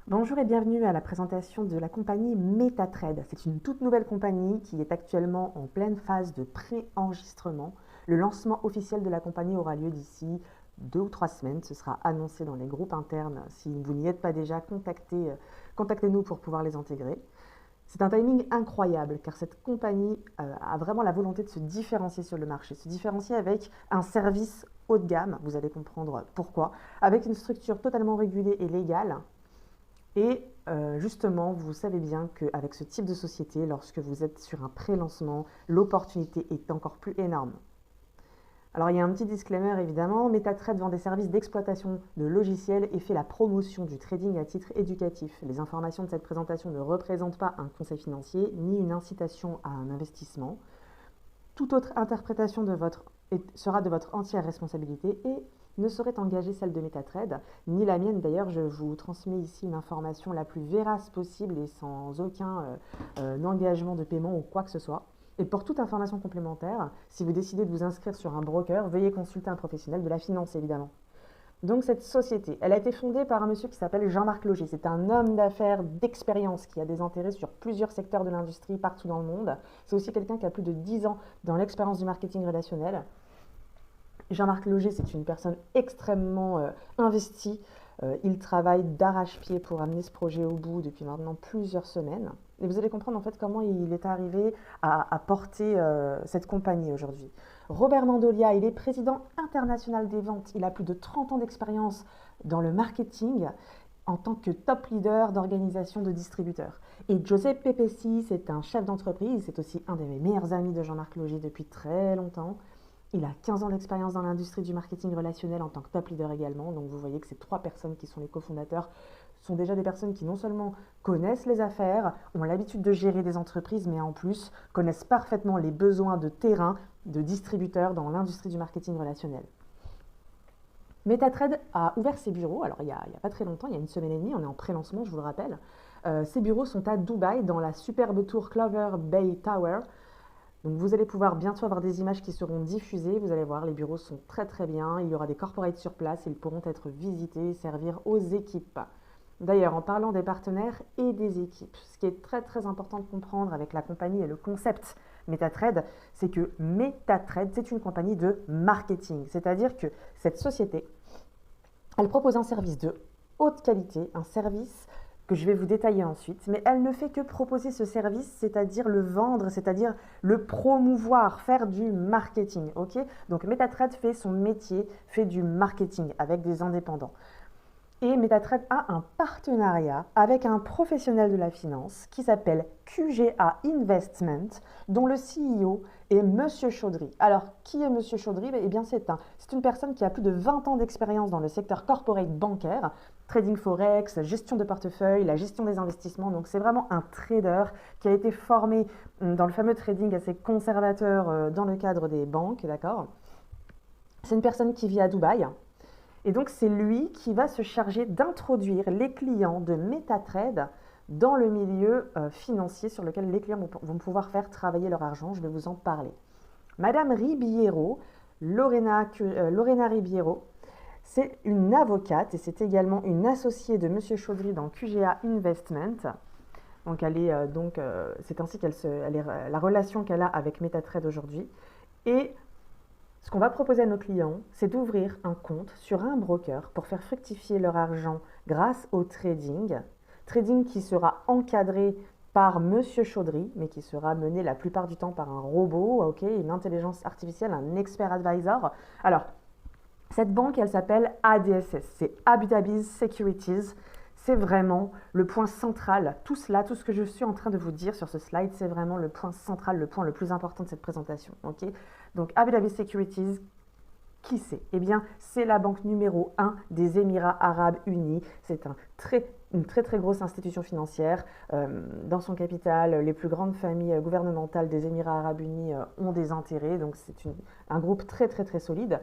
Bonjour et bienvenue à la présentation de la compagnie MetaTrade. C'est une toute nouvelle compagnie qui est actuellement en pleine phase de pré-enregistrement. Le lancement officiel de la compagnie aura lieu d'ici 2 ou 3 semaines. Ce sera annoncé dans les groupes internes. Si vous n'y êtes pas déjà, contactez-nous pour pouvoir les intégrer. C'est un timing incroyable car cette compagnie a vraiment la volonté de se différencier sur le marché, se différencier avec un service haut de gamme, vous allez comprendre pourquoi, avec une structure totalement régulée et légale. Et justement, vous savez bien qu'avec ce type de société, lorsque vous êtes sur un pré-lancement, l'opportunité est encore plus énorme. Alors il y a un petit disclaimer évidemment, MetaTrade vend des services d'exploitation de logiciels et fait la promotion du trading à titre éducatif. Les informations de cette présentation ne représentent pas un conseil financier ni une incitation à un investissement. Toute autre interprétation sera de votre entière responsabilité et ne saurait engager celle de MetaTrade, ni la mienne d'ailleurs. Je vous transmets ici une information la plus vérace possible et sans aucun engagement de paiement ou quoi que ce soit. Et pour toute information complémentaire, si vous décidez de vous inscrire sur un broker, veuillez consulter un professionnel de la finance évidemment. Donc cette société, elle a été fondée par un monsieur qui s'appelle Jean-Marc Loger. C'est un homme d'affaires d'expérience qui a des intérêts sur plusieurs secteurs de l'industrie partout dans le monde. C'est aussi quelqu'un qui a plus de 10 ans dans l'expérience du marketing relationnel. Jean-Marc Loger, c'est une personne extrêmement investie. Il travaille d'arrache-pied pour amener ce projet au bout depuis maintenant plusieurs semaines. Et vous allez comprendre en fait comment il est arrivé à porter cette compagnie aujourd'hui. Robert Mandolia, il est président international des ventes. Il a plus de 30 ans d'expérience dans le marketing en tant que top leader d'organisation de distributeurs. Et Giuseppe Pepesi, c'est un chef d'entreprise. C'est aussi un des meilleurs amis de Jean-Marc Loger depuis très longtemps. Il a 15 ans d'expérience dans l'industrie du marketing relationnel en tant que top leader également. Donc vous voyez que ces 3 personnes qui sont les cofondateurs sont déjà des personnes qui non seulement connaissent les affaires, ont l'habitude de gérer des entreprises, mais en plus connaissent parfaitement les besoins de terrain de distributeurs dans l'industrie du marketing relationnel. MetaTrade a ouvert ses bureaux, alors il n'y a pas très longtemps, il y a 1 semaine et demie, on est en pré-lancement, je vous le rappelle. Ces bureaux sont à Dubaï, dans la superbe tour Clover Bay Tower. Donc vous allez pouvoir bientôt avoir des images qui seront diffusées. Vous allez voir, les bureaux sont très très bien. Il y aura des corporates sur place. Ils pourront être visités et servir aux équipes. D'ailleurs, en parlant des partenaires et des équipes, ce qui est très très important de comprendre avec la compagnie et le concept MetaTrade, c'est que MetaTrade, c'est une compagnie de marketing. C'est-à-dire que cette société, elle propose un service de haute qualité, un service que je vais vous détailler ensuite, mais elle ne fait que proposer ce service, c'est-à-dire le vendre, c'est-à-dire le promouvoir, faire du marketing, ok? Donc MetaTrade fait son métier, fait du marketing avec des indépendants. Et MetaTrade a un partenariat avec un professionnel de la finance qui s'appelle QGA Investment, dont le CEO est Monsieur Chaudhry. Alors, qui est Monsieur Chaudhry? Eh bien, c'est une personne qui a plus de 20 ans d'expérience dans le secteur corporate bancaire, trading forex, gestion de portefeuille, la gestion des investissements. Donc, c'est vraiment un trader qui a été formé dans le fameux trading assez conservateur dans le cadre des banques, d'accord? C'est une personne qui vit à Dubaï. Et donc, c'est lui qui va se charger d'introduire les clients de MetaTrade dans le milieu financier sur lequel les clients vont pouvoir faire travailler leur argent. Je vais vous en parler. Madame Ribiero, Lorena Ribiero, c'est une avocate et c'est également une associée de Monsieur Chaudhry dans QGA Investment. Donc, c'est ainsi la relation qu'elle a avec MetaTrade aujourd'hui. Et ce qu'on va proposer à nos clients, c'est d'ouvrir un compte sur un broker pour faire fructifier leur argent grâce au trading. Trading qui sera encadré par Monsieur Chaudhry, mais qui sera mené la plupart du temps par un robot, okay, une intelligence artificielle, un expert advisor. Alors, cette banque, elle s'appelle ADSS, c'est Abu Dhabi Securities. C'est vraiment le point central. Tout ce que je suis en train de vous dire sur ce slide, c'est vraiment le point central, le point le plus important de cette présentation. Okay, donc Abu Dhabi Securities, qui c'est? Eh bien, c'est la banque numéro 1 des Émirats Arabes Unis. C'est une très très grosse institution financière. Dans son capital, les plus grandes familles gouvernementales des Émirats Arabes Unis ont des intérêts. Donc c'est un groupe très très très solide.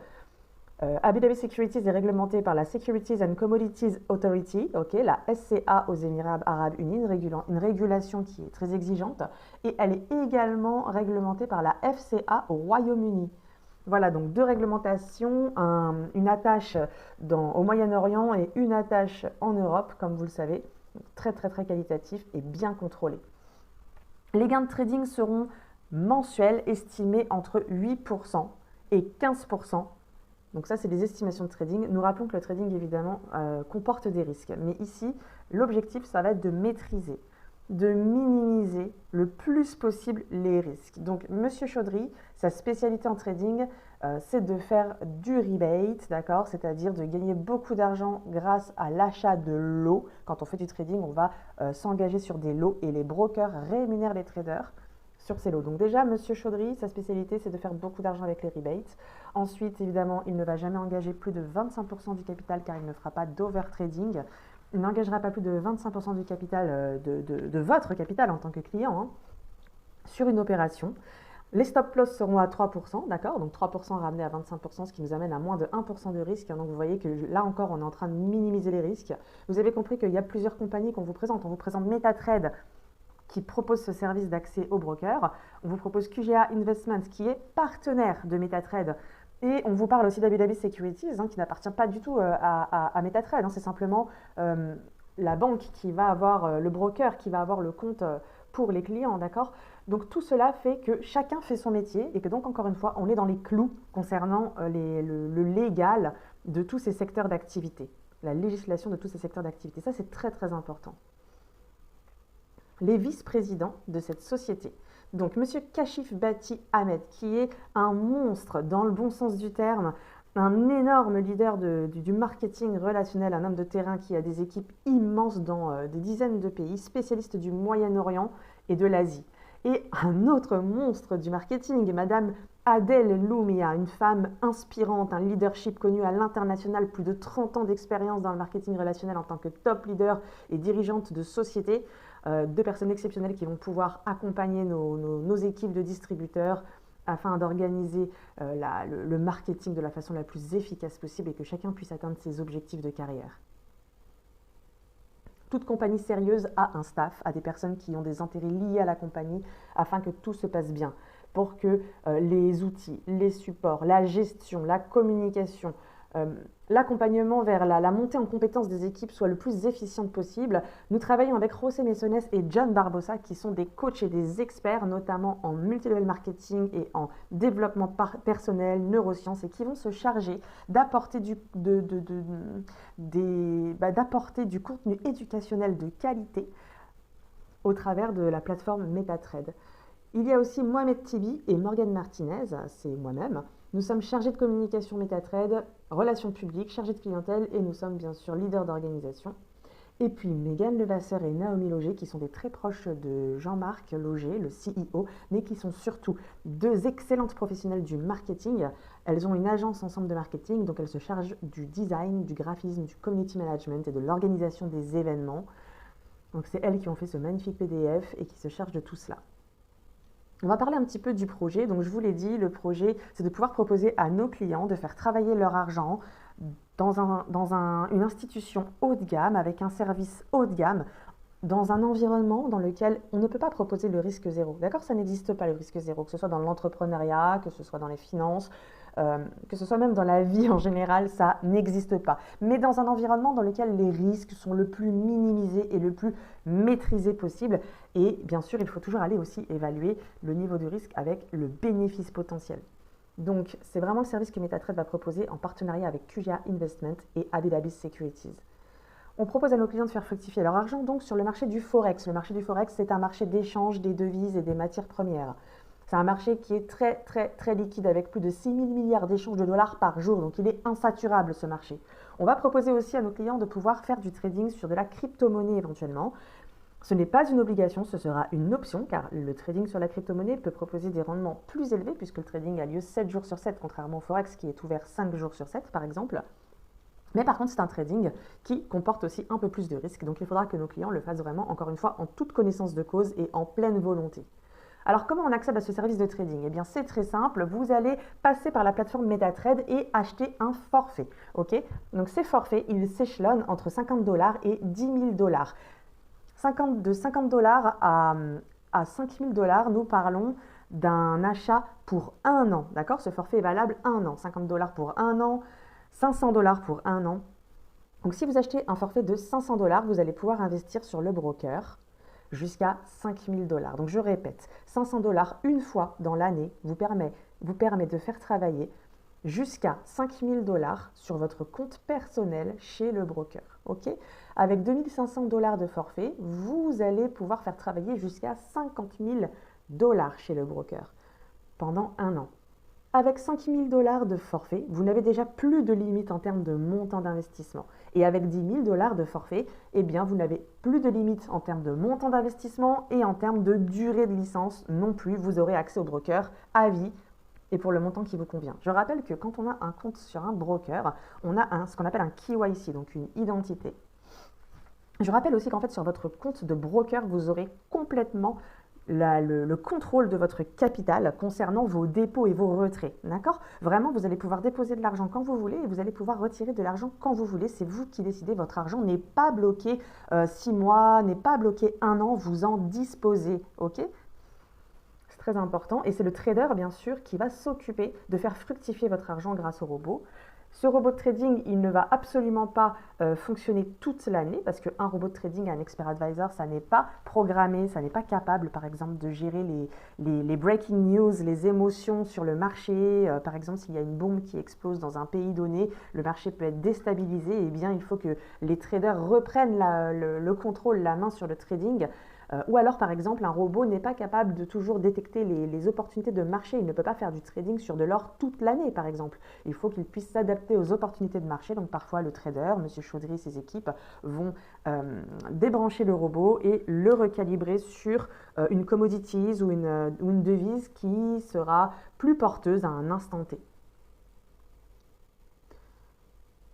Abu Dhabi Securities est réglementé par la Securities and Commodities Authority, okay, la SCA aux Émirats Arabes Unis, une régulation qui est très exigeante, et elle est également réglementée par la FCA au Royaume-Uni. Voilà, donc deux réglementations, une attache au Moyen-Orient et une attache en Europe, comme vous le savez, très très très qualitatif et bien contrôlé. Les gains de trading seront mensuels, estimés entre 8% et 15%. Donc ça, c'est des estimations de trading. Nous rappelons que le trading, évidemment, comporte des risques. Mais ici, l'objectif, ça va être de maîtriser, de minimiser le plus possible les risques. Donc, Monsieur Chaudry, sa spécialité en trading, c'est de faire du rebate, d'accord? C'est-à-dire de gagner beaucoup d'argent grâce à l'achat de lots. Quand on fait du trading, on va s'engager sur des lots et les brokers rémunèrent les traders sur ces lots. Donc déjà, Monsieur Chaudry, sa spécialité, c'est de faire beaucoup d'argent avec les rebates. Ensuite, évidemment, il ne va jamais engager plus de 25% du capital car il ne fera pas d'overtrading. Il n'engagera pas plus de 25% du capital, de votre capital en tant que client, hein, sur une opération. Les stop loss seront à 3%, d'accord? Donc 3% ramené à 25%, ce qui nous amène à moins de 1% de risque. Donc vous voyez que là encore, on est en train de minimiser les risques. Vous avez compris qu'il y a plusieurs compagnies qu'on vous présente. On vous présente MetaTrade, qui propose ce service d'accès au broker. On vous propose QGA Investments, qui est partenaire de MetaTrade. Et on vous parle aussi d'Abu Dhabi Securities, hein, qui n'appartient pas du tout à MetaTrade. Hein. C'est simplement la banque qui va avoir, le broker qui va avoir le compte pour les clients, d'accord? Donc tout cela fait que chacun fait son métier et que donc encore une fois, on est dans les clous concernant le légal de tous ces secteurs d'activité, la législation de tous ces secteurs d'activité. Ça, c'est très très important. Les vice-présidents de cette société. Donc, M. Kashif Bati Ahmed, qui est un monstre dans le bon sens du terme, un énorme leader du marketing relationnel, un homme de terrain qui a des équipes immenses dans des dizaines de pays, spécialiste du Moyen-Orient et de l'Asie. Et un autre monstre du marketing, Madame Adel Loumia, une femme inspirante, un leadership connu à l'international, plus de 30 ans d'expérience dans le marketing relationnel en tant que top leader et dirigeante de société. Deux personnes exceptionnelles qui vont pouvoir accompagner nos équipes de distributeurs afin d'organiser le marketing de la façon la plus efficace possible et que chacun puisse atteindre ses objectifs de carrière. Toute compagnie sérieuse a un staff, a des personnes qui ont des intérêts liés à la compagnie afin que tout se passe bien, pour que les outils, les supports, la gestion, la communication, l'accompagnement vers la montée en compétences des équipes soit le plus efficiente possible. Nous travaillons avec José Mesones et John Barbosa qui sont des coachs et des experts, notamment en multilevel marketing et en développement personnel, neurosciences, et qui vont se charger d'apporter d'apporter du contenu éducationnel de qualité au travers de la plateforme MetaTrade. Il y a aussi Mohamed Tibi et Morgan Martinez, c'est moi-même. Nous sommes chargés de communication MetaTrade, relations publiques, chargés de clientèle et nous sommes bien sûr leaders d'organisation. Et puis Megan Levasseur et Naomi Loger qui sont des très proches de Jean-Marc Loger, le CEO, mais qui sont surtout deux excellentes professionnelles du marketing. Elles ont une agence ensemble de marketing, donc elles se chargent du design, du graphisme, du community management et de l'organisation des événements. Donc c'est elles qui ont fait ce magnifique PDF et qui se chargent de tout cela. On va parler un petit peu du projet. Donc, je vous l'ai dit, le projet, c'est de pouvoir proposer à nos clients de faire travailler leur argent dans une institution haut de gamme, avec un service haut de gamme, dans un environnement dans lequel on ne peut pas proposer le risque zéro. D'accord? Ça n'existe pas le risque zéro, que ce soit dans l'entrepreneuriat, que ce soit dans les finances, que ce soit même dans la vie en général, ça n'existe pas. Mais dans un environnement dans lequel les risques sont le plus minimisés et le plus maîtrisés possible. Et bien sûr, il faut toujours aller aussi évaluer le niveau de risque avec le bénéfice potentiel. Donc, c'est vraiment le service que MetaTrade va proposer en partenariat avec QGA Investment et Abu Dhabi Securities. On propose à nos clients de faire fructifier leur argent donc sur le marché du Forex. Le marché du Forex, c'est un marché d'échange des devises et des matières premières. C'est un marché qui est très, très, très liquide avec plus de 6 000 milliards d'échanges de dollars par jour. Donc, il est insaturable ce marché. On va proposer aussi à nos clients de pouvoir faire du trading sur de la crypto-monnaie éventuellement. Ce n'est pas une obligation, ce sera une option car le trading sur la crypto-monnaie peut proposer des rendements plus élevés puisque le trading a lieu 7 jours sur 7 contrairement au Forex qui est ouvert 5 jours sur 7 par exemple. Mais par contre, c'est un trading qui comporte aussi un peu plus de risques. Donc, il faudra que nos clients le fassent vraiment, encore une fois, en toute connaissance de cause et en pleine volonté. Alors, comment on accède à ce service de trading? Eh bien, c'est très simple. Vous allez passer par la plateforme MetaTrade et acheter un forfait. Ok? Donc, ces forfaits, ils s'échelonnent entre 50 $ et 10 000 $. De 50 $ à 5 000 $, nous parlons d'un achat pour un an, d'accord? Ce forfait est valable un an, 50 $ pour un an, 500 $ pour un an. Donc si vous achetez un forfait de 500 $, vous allez pouvoir investir sur le broker jusqu'à 5000 $. Donc je répète, 500 $ une fois dans l'année vous permet de faire travailler jusqu'à 5000 $ sur votre compte personnel chez le broker. Ok? Avec 2500 $ de forfait, vous allez pouvoir faire travailler jusqu'à 50 000 $ chez le broker pendant un an. Avec 5 000 $ de forfait, vous n'avez déjà plus de limite en termes de montant d'investissement. Et avec 10 000 $ de forfait, eh bien, vous n'avez plus de limite en termes de montant d'investissement et en termes de durée de licence non plus. Vous aurez accès au broker à vie et pour le montant qui vous convient. Je rappelle que quand on a un compte sur un broker, on a ce qu'on appelle un KYC, donc une identité. Je rappelle aussi qu'en fait, sur votre compte de broker, vous aurez complètement le contrôle de votre capital concernant vos dépôts et vos retraits. D'accord? Vraiment, vous allez pouvoir déposer de l'argent quand vous voulez et vous allez pouvoir retirer de l'argent quand vous voulez. C'est vous qui décidez. Votre argent n'est pas bloqué 6 mois, n'est pas bloqué un an. Vous en disposez. Ok? C'est très important. Et c'est le trader, bien sûr, qui va s'occuper de faire fructifier votre argent grâce au robot. Ce robot de trading, il ne va absolument pas fonctionner toute l'année parce qu'un robot de trading, un expert advisor, ça n'est pas programmé, ça n'est pas capable, par exemple, de gérer les breaking news, les émotions sur le marché. Par exemple, s'il y a une bombe qui explose dans un pays donné, le marché peut être déstabilisé. Eh bien, il faut que les traders reprennent le contrôle, la main sur le trading. Ou alors, par exemple, un robot n'est pas capable de toujours détecter les opportunités de marché. Il ne peut pas faire du trading sur de l'or toute l'année, par exemple. Il faut qu'il puisse s'adapter aux opportunités de marché. Donc, parfois, le trader, M. Chaudry et ses équipes, vont débrancher le robot et le recalibrer sur une commodities ou une devise qui sera plus porteuse à un instant T.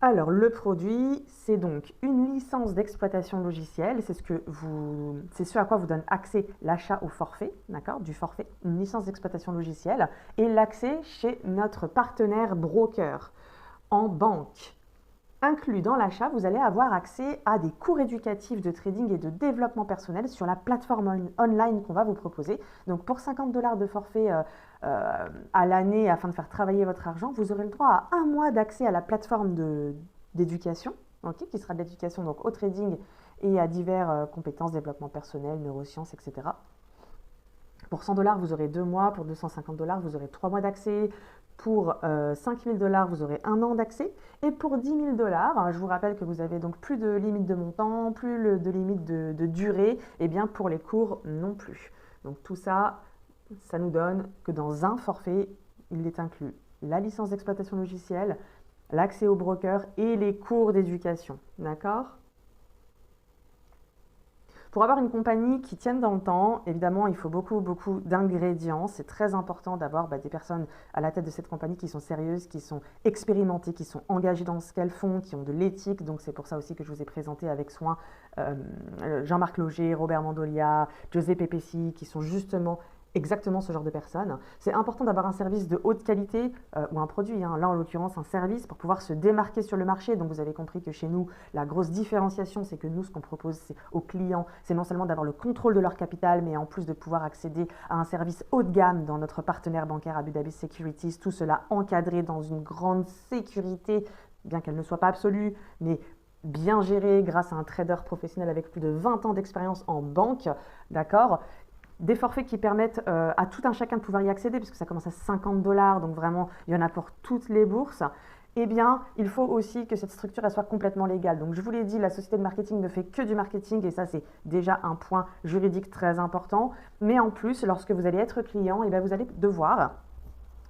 Alors, le produit, c'est donc une licence d'exploitation logicielle. C'est ce à quoi vous donne accès l'achat au forfait, d'accord, du forfait, une licence d'exploitation logicielle et l'accès chez notre partenaire broker en banque. Inclus dans l'achat, vous allez avoir accès à des cours éducatifs de trading et de développement personnel sur la plateforme online qu'on va vous proposer. Donc pour 50 $ de forfait à l'année afin de faire travailler votre argent, vous aurez le droit à un mois d'accès à la plateforme d'éducation, okay, qui sera de l'éducation donc au trading et à divers compétences, développement personnel, neurosciences, etc. Pour 100 $, vous aurez 2 mois. Pour 250 $, vous aurez 3 mois d'accès. Pour 5 000 $, vous aurez un an d'accès. Et pour 10 000 $, je vous rappelle que vous avez donc plus de limite de montant, plus de limite de durée, et bien pour les cours non plus. Donc tout ça, ça nous donne que dans un forfait, il est inclus la licence d'exploitation logicielle, l'accès au broker et les cours d'éducation. D'accord ? Pour avoir une compagnie qui tienne dans le temps, évidemment, il faut beaucoup d'ingrédients. C'est très important d'avoir des personnes à la tête de cette compagnie qui sont sérieuses, qui sont expérimentées, qui sont engagées dans ce qu'elles font, qui ont de l'éthique. Donc, c'est pour ça aussi que je vous ai présenté avec soin Jean-Marc Loger, Robert Mandolia, Giuseppe Pesci, qui sont justement exactement ce genre de personnes. C'est important d'avoir un service de haute qualité ou un produit, là en l'occurrence un service pour pouvoir se démarquer sur le marché. Donc vous avez compris que chez nous, la grosse différenciation, c'est que nous, ce qu'on propose aux clients, c'est non seulement d'avoir le contrôle de leur capital, mais en plus de pouvoir accéder à un service haut de gamme dans notre partenaire bancaire Abu Dhabi Securities, tout cela encadré dans une grande sécurité, bien qu'elle ne soit pas absolue, mais bien gérée grâce à un trader professionnel avec plus de 20 ans d'expérience en banque, d'accord ? Des forfaits qui permettent à tout un chacun de pouvoir y accéder, puisque ça commence à 50 $, donc vraiment, il y en a pour toutes les bourses. Eh bien, il faut aussi que cette structure elle soit complètement légale. Donc, je vous l'ai dit, la société de marketing ne fait que du marketing, et ça, c'est déjà un point juridique très important. Mais en plus, lorsque vous allez être client, eh bien, vous allez devoir,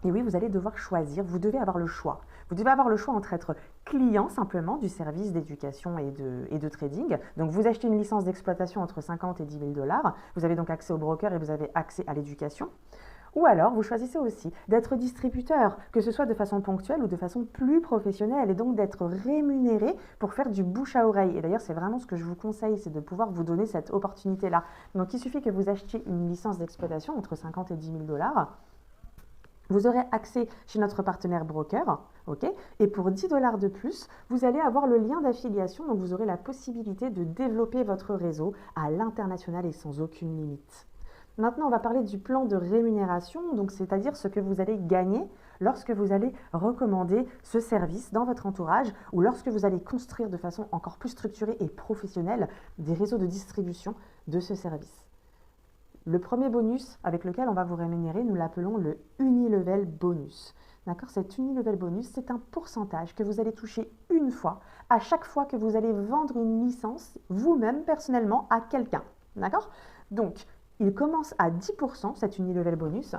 et oui, vous allez devoir choisir, vous devez avoir le choix. Vous devez avoir le choix entre être client simplement du service d'éducation et de trading. Donc, vous achetez une licence d'exploitation entre 50 et 10 000 $. Vous avez donc accès au broker et vous avez accès à l'éducation. Ou alors, vous choisissez aussi d'être distributeur, que ce soit de façon ponctuelle ou de façon plus professionnelle, et donc d'être rémunéré pour faire du bouche à oreille. Et d'ailleurs, c'est vraiment ce que je vous conseille, c'est de pouvoir vous donner cette opportunité-là. Donc, il suffit que vous achetiez une licence d'exploitation entre 50 et 10 000 $. Vous aurez accès chez notre partenaire broker, ok, et pour 10 $ de plus, vous allez avoir le lien d'affiliation, donc vous aurez la possibilité de développer votre réseau à l'international et sans aucune limite. Maintenant, on va parler du plan de rémunération, donc c'est-à-dire ce que vous allez gagner lorsque vous allez recommander ce service dans votre entourage ou lorsque vous allez construire de façon encore plus structurée et professionnelle des réseaux de distribution de ce service. Le premier bonus avec lequel on va vous rémunérer, nous l'appelons le Unilevel Bonus. D'accord? Cet Unilevel Bonus, c'est un pourcentage que vous allez toucher une fois à chaque fois que vous allez vendre une licence vous-même personnellement à quelqu'un. D'accord? Donc, il commence à 10%, cet Unilevel Bonus.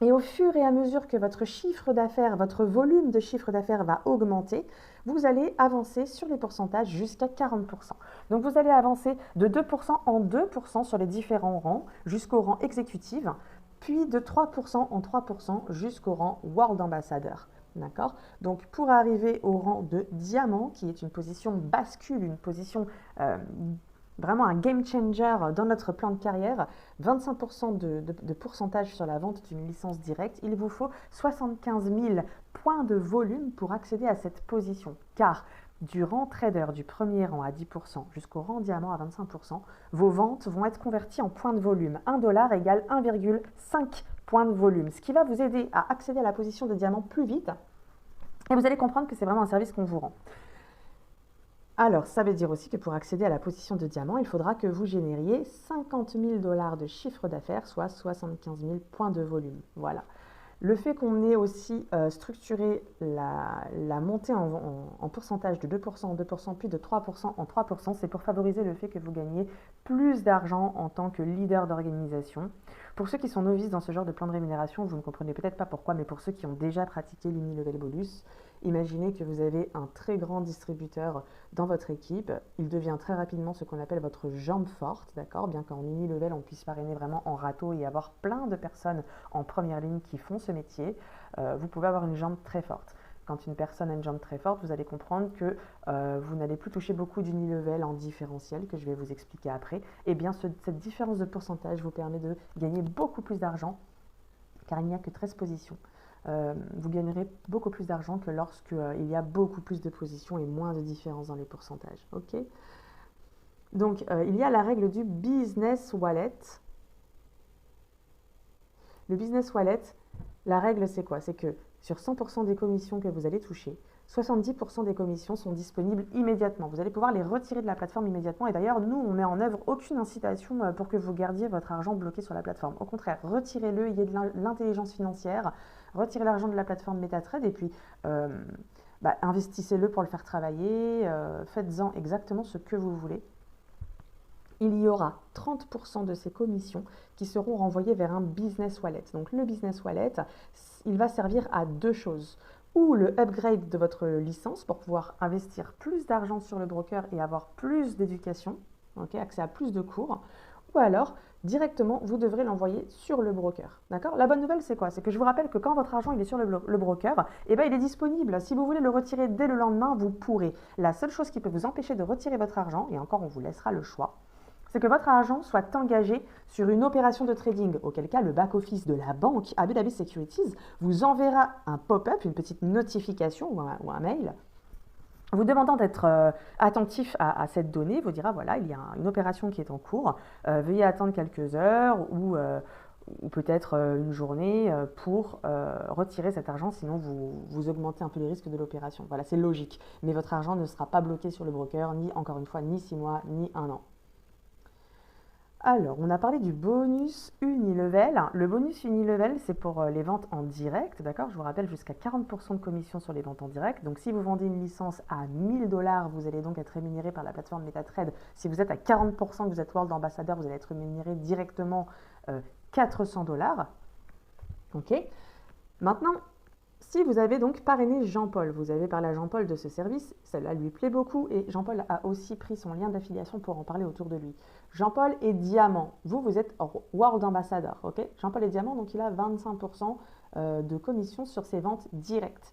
Et au fur et à mesure que votre chiffre d'affaires, votre volume de chiffre d'affaires va augmenter, vous allez avancer sur les pourcentages jusqu'à 40%. Donc vous allez avancer de 2% en 2% sur les différents rangs jusqu'au rang exécutif, puis de 3% en 3% jusqu'au rang World Ambassador. D'accord? Donc pour arriver au rang de diamant, qui est une position bascule, une position vraiment un game changer dans notre plan de carrière, 25% de pourcentage sur la vente d'une licence directe, il vous faut 75 000 points de volume pour accéder à cette position. Car du rang trader du premier rang à 10% jusqu'au rang diamant à 25%, vos ventes vont être converties en points de volume. 1 dollar égale 1,5 points de volume, ce qui va vous aider à accéder à la position de diamant plus vite. Et vous allez comprendre que c'est vraiment un service qu'on vous rend. Alors, ça veut dire aussi que pour accéder à la position de diamant, il faudra que vous génériez 50 000 dollars de chiffre d'affaires, soit 75 000 points de volume. Voilà. Le fait qu'on ait aussi structuré la montée en pourcentage de 2% en 2%, puis de 3% en 3%, c'est pour favoriser le fait que vous gagnez plus d'argent en tant que leader d'organisation. Pour ceux qui sont novices dans ce genre de plan de rémunération, vous ne comprenez peut-être pas pourquoi, mais pour ceux qui ont déjà pratiqué l'Unilevel Bonus, imaginez que vous avez un très grand distributeur dans votre équipe. Il devient très rapidement ce qu'on appelle votre jambe forte, d'accord? Bien qu'en Unilevel, on puisse parrainer vraiment en râteau et avoir plein de personnes en première ligne qui font ce métier, vous pouvez avoir une jambe très forte. Quand une personne a une jambe très forte, vous allez comprendre que vous n'allez plus toucher beaucoup d'Unilevel en différentiel, que je vais vous expliquer après. Et bien, cette différence de pourcentage vous permet de gagner beaucoup plus d'argent, car il n'y a que 13 positions. Vous gagnerez beaucoup plus d'argent que lorsqu'il y a beaucoup plus de positions et moins de différence dans les pourcentages. Ok? Donc, il y a la règle du business wallet. Le business wallet, la règle, c'est quoi? C'est que sur 100% des commissions que vous allez toucher, 70% des commissions sont disponibles immédiatement. Vous allez pouvoir les retirer de la plateforme immédiatement. Et d'ailleurs, nous, on met en œuvre aucune incitation pour que vous gardiez votre argent bloqué sur la plateforme. Au contraire, retirez-le, il y a de l'intelligence financière, retirez l'argent de la plateforme MetaTrade et puis investissez-le pour le faire travailler, faites-en exactement ce que vous voulez. Il y aura 30% de ces commissions qui seront renvoyées vers un business wallet. Donc le business wallet, il va servir à deux choses. Ou le upgrade de votre licence pour pouvoir investir plus d'argent sur le broker et avoir plus d'éducation, accès à plus de cours. Ou alors, directement, vous devrez l'envoyer sur le broker. D'accord? La bonne nouvelle, c'est quoi? C'est que je vous rappelle que quand votre argent il est sur le broker, il est disponible. Si vous voulez le retirer dès le lendemain, vous pourrez. La seule chose qui peut vous empêcher de retirer votre argent, et encore on vous laissera le choix, c'est que votre argent soit engagé sur une opération de trading, auquel cas le back-office de la banque Abu Dhabi Securities vous enverra un pop-up, une petite notification ou un mail, vous demandant d'être attentif à cette donnée, vous dira voilà, il y a une opération qui est en cours, veuillez attendre quelques heures ou peut-être une journée pour retirer cet argent, sinon vous augmentez un peu les risques de l'opération. Voilà, c'est logique, mais votre argent ne sera pas bloqué sur le broker, ni encore une fois, ni 6 mois, ni 1 an. Alors, on a parlé du bonus Unilevel. Le bonus Unilevel, c'est pour les ventes en direct, d'accord? Je vous rappelle, jusqu'à 40% de commission sur les ventes en direct. Donc, si vous vendez une licence à 1000 $, vous allez donc être rémunéré par la plateforme MetaTrade. Si vous êtes à 40%, que vous êtes World Ambassador, vous allez être rémunéré directement 400 $. Ok? Maintenant, si vous avez donc parrainé Jean-Paul, vous avez parlé à Jean-Paul de ce service, cela lui plaît beaucoup et Jean-Paul a aussi pris son lien d'affiliation pour en parler autour de lui. Jean-Paul est diamant, vous êtes World Ambassador, ok? Jean-Paul est diamant, donc il a 25% de commission sur ses ventes directes.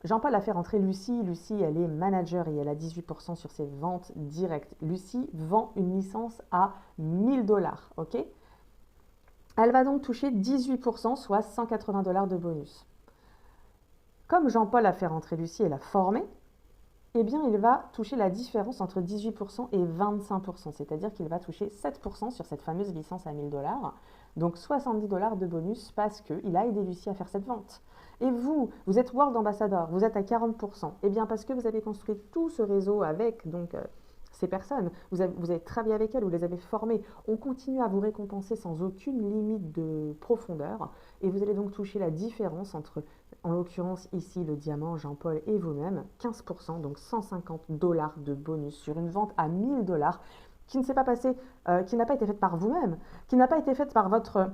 Jean-Paul a fait rentrer Lucie. Lucie, elle est manager et elle a 18% sur ses ventes directes. Lucie vend une licence à 1000 $, ok? Elle va donc toucher 18%, soit 180 $ de bonus. Comme Jean-Paul a fait rentrer Lucie et l'a formée, eh bien, il va toucher la différence entre 18% et 25%, c'est-à-dire qu'il va toucher 7% sur cette fameuse licence à 1000 $, donc 70 $ de bonus parce qu'il a aidé Lucie à faire cette vente. Et vous êtes World Ambassador, vous êtes à 40%, eh bien parce que vous avez construit tout ce réseau avec ces personnes, vous avez travaillé avec elles, vous les avez formées, on continue à vous récompenser sans aucune limite de profondeur, et vous allez donc toucher la différence entre, en l'occurrence ici le diamant, Jean-Paul et vous-même, 15%, donc 150 $ de bonus sur une vente à 1000 $ qui ne s'est pas passée, qui n'a pas été faite par vous-même, qui n'a pas été faite par votre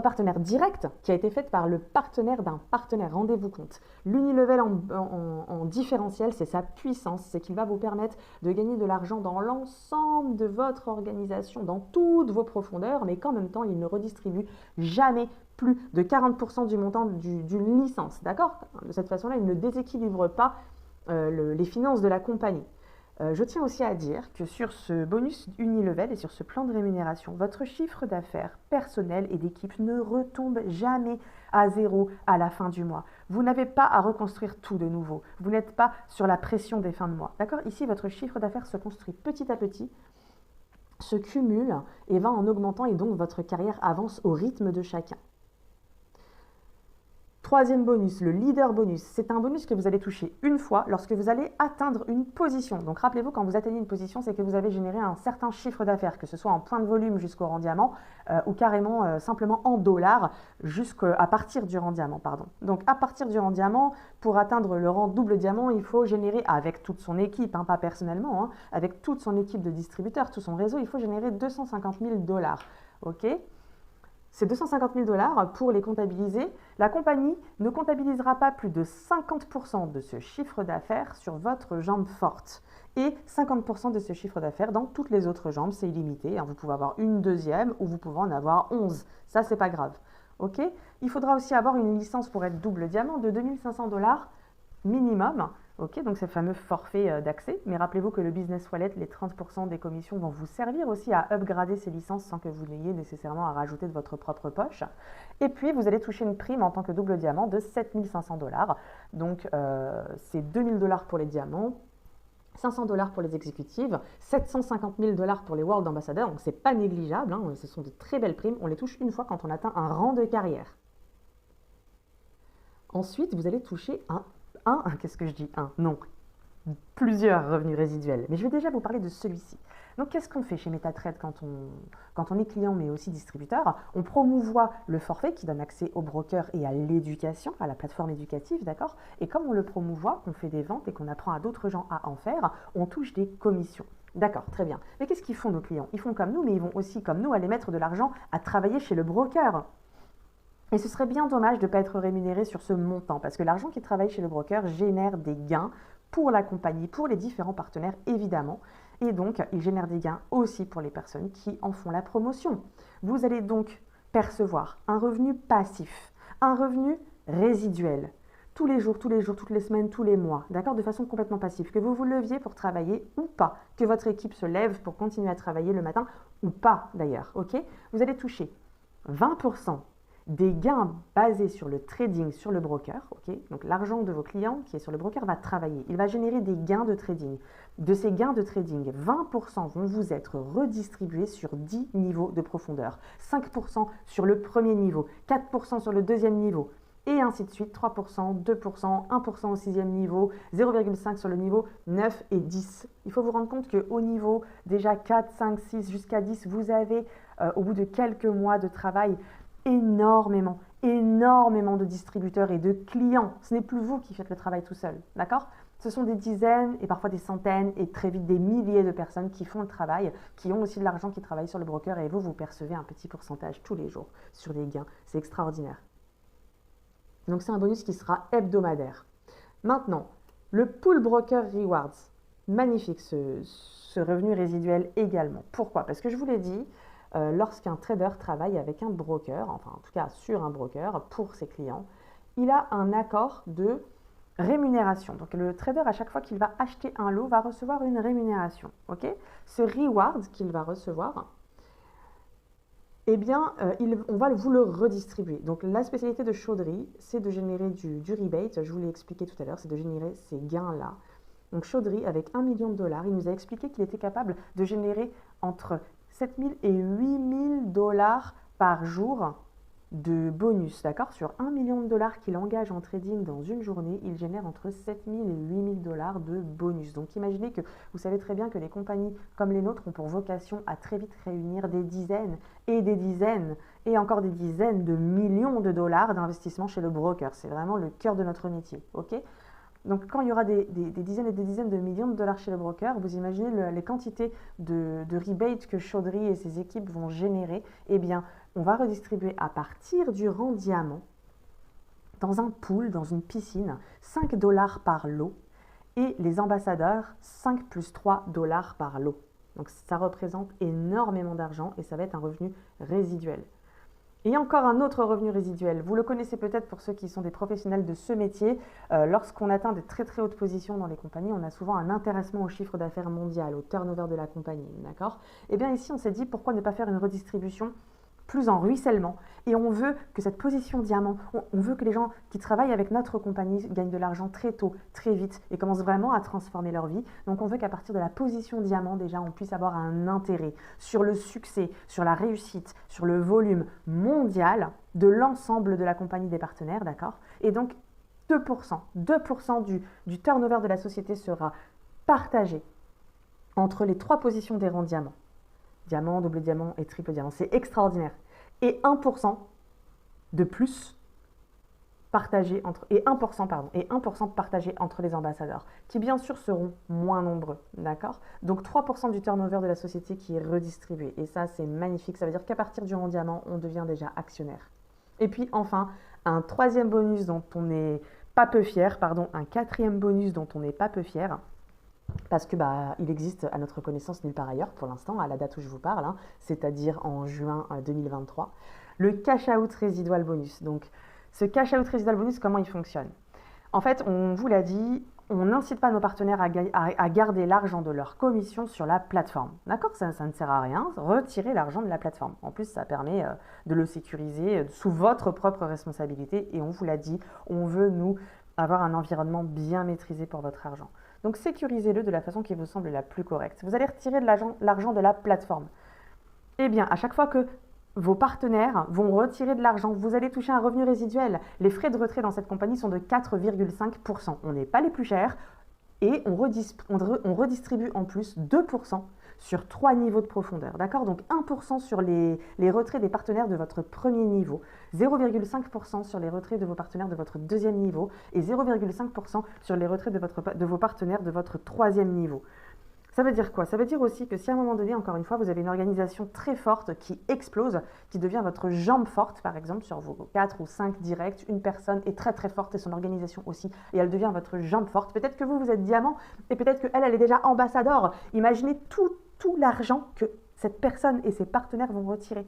partenaire direct, qui a été faite par le partenaire d'un partenaire. Rendez-vous compte. L'Unilevel en différentiel, c'est sa puissance, c'est qu'il va vous permettre de gagner de l'argent dans l'ensemble de votre organisation, dans toutes vos profondeurs, mais qu'en même temps, il ne redistribue jamais plus de 40% du montant d'une licence. D'accord? De cette façon-là, il ne déséquilibre pas les finances de la compagnie. Je tiens aussi à dire que sur ce bonus Unilevel et sur ce plan de rémunération, votre chiffre d'affaires personnel et d'équipe ne retombe jamais à zéro à la fin du mois. Vous n'avez pas à reconstruire tout de nouveau. Vous n'êtes pas sur la pression des fins de mois. D'accord? Ici, votre chiffre d'affaires se construit petit à petit, se cumule et va en augmentant, et donc votre carrière avance au rythme de chacun. Troisième bonus, le leader bonus. C'est un bonus que vous allez toucher une fois lorsque vous allez atteindre une position. Donc rappelez-vous, quand vous atteignez une position, c'est que vous avez généré un certain chiffre d'affaires, que ce soit en point de volume jusqu'au rang diamant ou carrément simplement en dollars à partir du rang diamant. Pardon. Donc à partir du rang diamant, pour atteindre le rang double diamant, il faut générer, avec toute son équipe, pas personnellement, avec toute son équipe de distributeurs, tout son réseau, il faut générer 250 000 $. Ok ? Ces 250 000 $ pour les comptabiliser, la compagnie ne comptabilisera pas plus de 50% de ce chiffre d'affaires sur votre jambe forte et 50% de ce chiffre d'affaires dans toutes les autres jambes, c'est illimité. Vous pouvez avoir une deuxième ou vous pouvez en avoir 11. Ça, c'est pas grave. Ok ? Il faudra aussi avoir une licence pour être double diamant de 2500 $ minimum. Ok, donc c'est le fameux forfait d'accès. Mais rappelez-vous que le Business Wallet, les 30% des commissions vont vous servir aussi à upgrader ces licences sans que vous n'ayez nécessairement à rajouter de votre propre poche. Et puis, vous allez toucher une prime en tant que double diamant de 7500 $. Donc, c'est 2000 $ pour les diamants, 500 $ pour les exécutives, 750 000 $ pour les World Ambassadors. Donc, ce n'est pas négligeable. Ce sont de très belles primes. On les touche une fois quand on atteint un rang de carrière. Ensuite, vous allez toucher plusieurs revenus résiduels. Mais je vais déjà vous parler de celui-ci. Donc, qu'est-ce qu'on fait chez MetaTrade quand on est client, mais aussi distributeur? On promouvoit le forfait qui donne accès au broker et à l'éducation, à la plateforme éducative, d'accord? Et comme on le promouvoit, qu'on fait des ventes et qu'on apprend à d'autres gens à en faire, on touche des commissions. D'accord, très bien. Mais qu'est-ce qu'ils font nos clients? Ils font comme nous, mais ils vont aussi, comme nous, aller mettre de l'argent à travailler chez le broker. Et ce serait bien dommage de ne pas être rémunéré sur ce montant, parce que l'argent qui travaille chez le broker génère des gains pour la compagnie, pour les différents partenaires évidemment, et donc il génère des gains aussi pour les personnes qui en font la promotion. Vous allez donc percevoir un revenu passif, un revenu résiduel, tous les jours, toutes les semaines, tous les mois, d'accord, de façon complètement passive, que vous vous leviez pour travailler ou pas, que votre équipe se lève pour continuer à travailler le matin ou pas d'ailleurs, ok? Vous allez toucher 20% des gains basés sur le trading sur le broker, ok? Donc l'argent de vos clients qui est sur le broker va travailler, il va générer des gains de trading. De ces gains de trading, 20% vont vous être redistribués sur 10 niveaux de profondeur, 5% sur le premier niveau, 4% sur le deuxième niveau, et ainsi de suite, 3%, 2%, 1% au sixième niveau, 0,5% sur le niveau 9 et 10. Il faut vous rendre compte qu'au niveau déjà 4, 5, 6 jusqu'à 10, vous avez, au bout de quelques mois de travail, énormément de distributeurs et de clients. Ce n'est plus vous qui faites le travail tout seul, d'accord? Ce sont des dizaines et parfois des centaines et très vite des milliers de personnes qui font le travail, qui ont aussi de l'argent, qui travaillent sur le broker et vous percevez un petit pourcentage tous les jours sur les gains. C'est extraordinaire. Donc c'est un bonus qui sera hebdomadaire. Maintenant, le Pool Broker Rewards. Magnifique ce revenu résiduel également. Pourquoi? Parce que je vous l'ai dit, lorsqu'un trader travaille avec un broker, enfin en tout cas sur un broker pour ses clients, il a un accord de rémunération. Donc le trader, à chaque fois qu'il va acheter un lot, va recevoir une rémunération. Ok? Ce reward qu'il va recevoir, eh bien, on va vous le redistribuer. Donc la spécialité de Chaudhry, c'est de générer du rebate, je vous l'ai expliqué tout à l'heure, c'est de générer ces gains-là. Donc Chaudhry, avec 1 million de dollars, il nous a expliqué qu'il était capable de générer entre 7 000 et 8 000 dollars par jour de bonus, d'accord? Sur 1 million de dollars qu'il engage en trading dans une journée, il génère entre 7 000 et 8 000 dollars de bonus. Donc imaginez que vous savez très bien que les compagnies comme les nôtres ont pour vocation à très vite réunir des dizaines et encore des dizaines de millions de dollars d'investissement chez le broker. C'est vraiment le cœur de notre métier, ok? Donc quand il y aura des dizaines et des dizaines de millions de dollars chez le broker, vous imaginez les quantités de rebates que Chaudhry et ses équipes vont générer. Eh bien, on va redistribuer à partir du rang diamant, dans un pool, dans une piscine, 5 dollars par lot et les ambassadeurs, 5 plus 3 dollars par lot. Donc ça représente énormément d'argent et ça va être un revenu résiduel. Et encore un autre revenu résiduel. Vous le connaissez peut-être pour ceux qui sont des professionnels de ce métier. Lorsqu'on atteint de très très hautes positions dans les compagnies, on a souvent un intéressement au chiffre d'affaires mondial, au turnover de la compagnie. D'accord? Et bien ici, on s'est dit pourquoi ne pas faire une redistribution plus en ruissellement. Et on veut que cette position diamant, on veut que les gens qui travaillent avec notre compagnie gagnent de l'argent très tôt, très vite et commencent vraiment à transformer leur vie. Donc on veut qu'à partir de la position diamant, déjà, on puisse avoir un intérêt sur le succès, sur la réussite, sur le volume mondial de l'ensemble de la compagnie des partenaires, d'accord? Et donc 2% du turnover de la société sera partagé entre les 3 positions des rangs diamants. Diamant, double diamant et triple diamant. C'est extraordinaire. Et 1% de plus partagé entre, et 1% partagé entre les ambassadeurs, qui bien sûr seront moins nombreux, d'accord? Donc 3% du turnover de la société qui est redistribué. Et ça, c'est magnifique. Ça veut dire qu'à partir du rang diamant, on devient déjà actionnaire. Et puis enfin, un 4e bonus dont on n'est pas peu fier, parce que il existe à notre connaissance nulle part ailleurs pour l'instant, à la date où je vous parle, hein, c'est-à-dire en juin 2023, le cash out résidual bonus. Donc ce cash out résidual bonus, comment il fonctionne? En fait, on vous l'a dit, on n'incite pas nos partenaires à garder l'argent de leur commission sur la plateforme. D'accord? Ça ne sert à rien, retirez l'argent de la plateforme. En plus, ça permet de le sécuriser sous votre propre responsabilité. Et on vous l'a dit, on veut, nous, avoir un environnement bien maîtrisé pour votre argent. Donc sécurisez-le de la façon qui vous semble la plus correcte. Vous allez retirer de l'argent de la plateforme. Eh bien, à chaque fois que vos partenaires vont retirer de l'argent, vous allez toucher un revenu résiduel. Les frais de retrait dans cette compagnie sont de 4,5%. On n'est pas les plus chers et on redistribue en plus 2% sur 3 niveaux de profondeur. D'accord? Donc 1% sur les retraits des partenaires de votre premier niveau, 0,5% sur les retraits de vos partenaires de votre deuxième niveau et 0,5% sur les retraits de vos partenaires de votre troisième niveau. Ça veut dire quoi? Ça veut dire aussi que si à un moment donné, encore une fois, vous avez une organisation très forte qui explose, qui devient votre jambe forte, par exemple, sur vos 4 ou 5 directs, une personne est très très forte et son organisation aussi, et elle devient votre jambe forte. Peut-être que vous êtes diamant et peut-être qu'elle, elle est déjà ambassadeur. Imaginez tout l'argent que cette personne et ses partenaires vont retirer.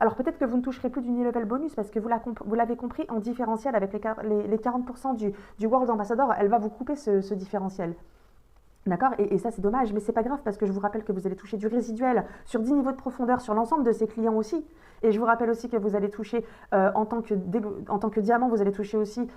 Alors peut-être que vous ne toucherez plus du level bonus parce que vous l'avez compris en différentiel avec les 40% du World Ambassador, elle va vous couper ce différentiel. D'accord? Et ça, c'est dommage, mais c'est pas grave parce que je vous rappelle que vous allez toucher du résiduel sur 10 niveaux de profondeur sur l'ensemble de ces clients aussi. Et je vous rappelle aussi que vous allez toucher, en tant que diamant, vous allez toucher aussi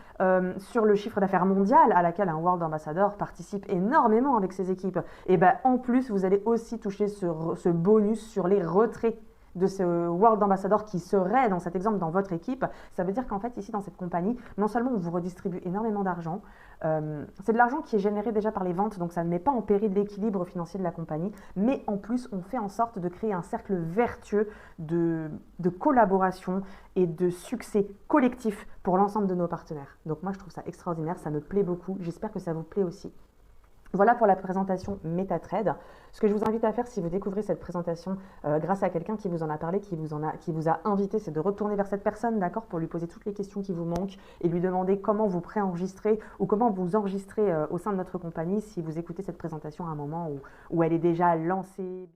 sur le chiffre d'affaires mondial à laquelle un World Ambassador participe énormément avec ses équipes. Et bien, en plus, vous allez aussi toucher ce bonus sur les retraits de ce World Ambassador qui serait dans cet exemple dans votre équipe. Ça veut dire qu'en fait ici dans cette compagnie, non seulement on vous redistribue énormément d'argent, c'est de l'argent qui est généré déjà par les ventes, donc ça ne met pas en péril l'équilibre financier de la compagnie, mais en plus on fait en sorte de créer un cercle vertueux de collaboration et de succès collectif pour l'ensemble de nos partenaires. Donc moi je trouve ça extraordinaire, ça me plaît beaucoup, j'espère que ça vous plaît aussi. Voilà pour la présentation MetaTrade. Ce que je vous invite à faire si vous découvrez cette présentation grâce à quelqu'un qui vous en a parlé, qui vous a invité, c'est de retourner vers cette personne, d'accord, pour lui poser toutes les questions qui vous manquent et lui demander comment vous préenregistrez ou comment vous enregistrez au sein de notre compagnie si vous écoutez cette présentation à un moment où elle est déjà lancée.